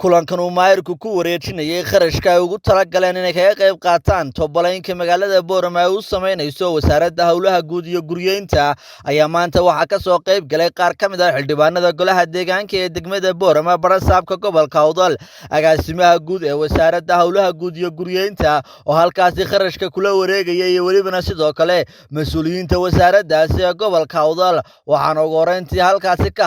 kulankan uu maayirku ku wareejinayay kharashka ay ugu talagaleen inay kaga qayb qaataan toboleynka magaalada Boorama ay u sameynayso wasaaradda hawlaha guud iyo guryeynta ayaa maanta waxaa ka soo qayb galay qaar ka mid ah xildhibaanada golaha deegaanka ee degmada Boorama barasaabka gobolka Awdal agaasimaha guud ee wasaaradda hawlaha guud iyo guryeynta oo halkaasi kharashka kula wareegayay iyo waliba sidoo kale mas'uuliyiinta wasaaraddaasi ee gobolka Awdal waxaana ugu horeyntii halkaasi ka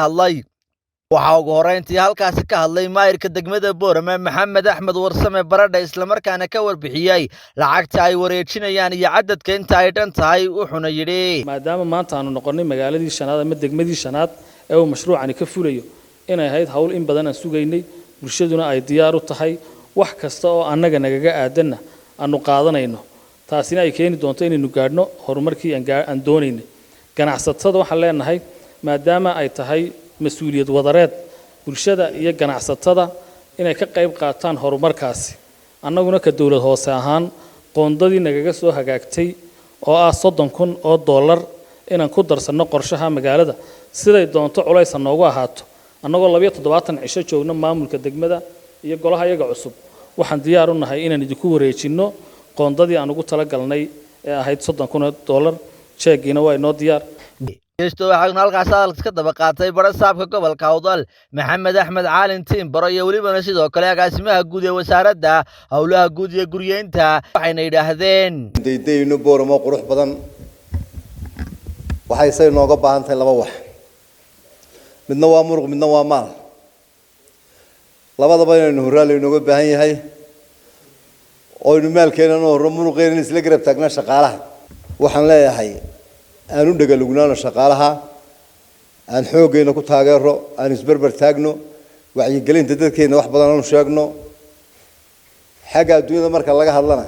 hadlay maayirka degmada Boorama Maxamed Axmed Warsame Baradhe isla markaana ka warbixiyay lacagta ay wareejinayaan iyo cadadka inta ay dhan tahay wuxuuna yiri maadaama maanta aanu noqonay magaaladii shanaad ama degmadii shanaad ee uu mashruucani ka fulayo inay ahayd hawl in badan aan sugaynay bulshaduna ay diyaar u tahay wax kasta oo annaga nagaga aadanna aanu qaadanayno taasina ay keeni doonto inaynu gaadhno horumarkii aan doonaynay ganacsatada waxaan leenahay maadaama ay tahay mas'uuliyad wadareed bulshada iyo ganacsatada inay ka qayb qaataan horumarkaasi annaguna ka dawlad hoose ahaan qoondadii nagaga soo hagaagtay oo ah $30,000 inaan ku darsano qorshaha magaalada siday doonto culays noogu ahaato annagoo 27 cisho joogno maamulka degmada iyo golaha iyaga cusub waxaan diyaar u nahay inaan idinku wareejino qoondadii aan ugu talagalnay ee ahayd $30,000 jeegina waa inoo diyaar waxaan halkaas ka daba qaatay barasaabka gobolka Awdal Maxamed Axmed Caalin Timbaro iyo waliba sidoo kale agaasimaha guud ee wasaaradda hawlaha guud iyo guryeynta waxayna yiraahdeen deydeyno Boorama qurux badan waxay say nooga baahan tahay laba wax midna waa muruq midna waa maal labadaba inaynu horaal inooga baahan yahay oo inuu maalkeena oo muruqeena isla garab taagna shaqaalaha waxaan leeyahay aanu dhagalugnaano shaqaalaha aan xooggeena ku taageero aan isbarbar taagno wacyigelinta dadkeena wax badan aanu sheegno xagga adduunyada marka laga hadlana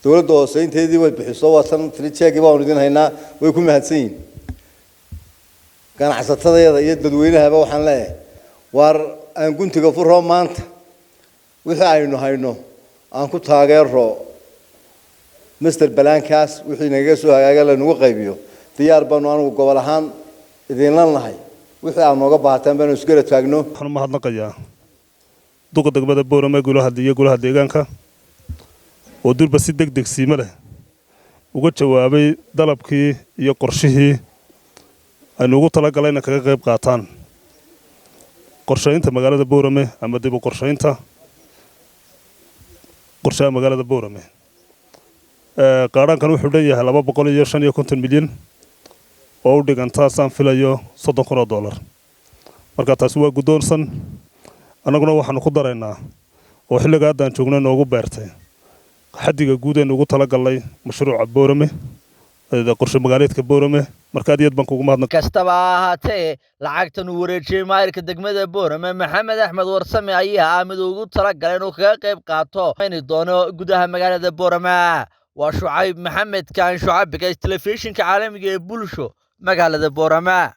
dawladda hooseynteedii way bixiso waatan tricheegi baan idin haynaa way ku mahadsan yihiin ganacsatadayada iyo dadweynahaba waxaan leeyahay waar aan guntiga furo maanta wixii aynu hayno aan ku taageero Mr. Balankas wixii naga soo hagaaga la nagu qaybiyo diyaar baan anigu gobol ahaan idin lanahay wixii aan nooga baahataan baan isku garab taagno waxaan ma hadnaqayaa duqa degmada Boorama golaha deegaanka oo durba si degdeg siima leh uga jawaabay dalabkii iyo qorshihii aynu ugu talagalayna kaga qayb qaataan qorshaynta magaalada Boorama ama dib u qorshaynta qorshaha magaalada Boorama qarankan wuxuu leeyahay $250 milyan oo u dhiganta saan filayo $30,000 marka taasi waa gudoonsan annaguna waxaanu ku daraynaa oo xilliga aan joogno noogu beertay xadiga guud ee ugu talagalay mashruuca Boorama ee qorshe magaaleedka Boorama marka aad baan kugu mahadnaq kastaba ahaatee lacagtan uu wareejiyay maayirka degmada Boorama Maxamed Axmed Warsame ayaa mid ugu talagalay inuu kaga qayb qaato in doono gudaha magaalada Boorama وشعيب محمد كان شعيب بكاس تلفزيون كعالمي بولشو مقالة بورما